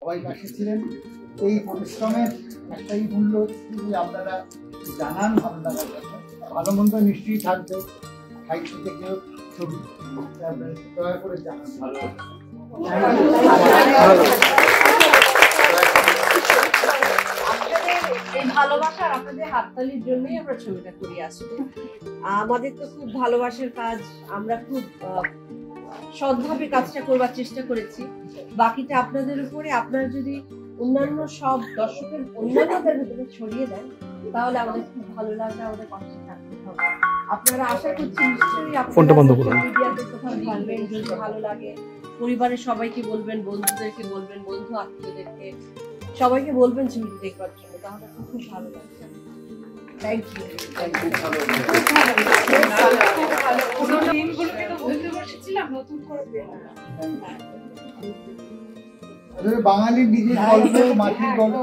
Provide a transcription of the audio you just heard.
সবাই পাশে ছিলেন। এই পরিশ্রমের একটাই মূল্য যদি আপনারা জানান ভালো লাগার কথা, ভালো মন্দ নিশ্চয়ই থাকবে, সাহিত্য থেকেও ছবি দয়া করে জানান ভালো। এই ভালোবাসার আপনাদের হাততালির জন্যই আমরা ছবিটা করি। আসলে আমাদের তো খুব ভালোবাসার কাজ, আমরা খুব সৎভাবে কাজটা করবার চেষ্টা করেছি। বাকিটা আপনাদের উপরে, আপনারা যদি অন্যান্য সব দর্শকের অন্যান্যদের ভিতরে ছড়িয়ে দেন তাহলে আমাদের খুব ভালো লাগবে, আমাদের পাশে থাকতে হবে। আপনারা আশা করছি নিশ্চয়ই আপনারা মিডিয়াতে কোথাও দেখবেন, যদি ভালো লাগে পরিবারের সবাইকে বলবেন, বন্ধুদেরকে বলবেন, বন্ধু আত্মীয়দেরকে সবাইকে বলবেন ছবিটি দেখবার জন্য, তাহলে খুব ভালো লাগবে। Thank you. বাঙালির নিজের গল্প, মাটির গল্প।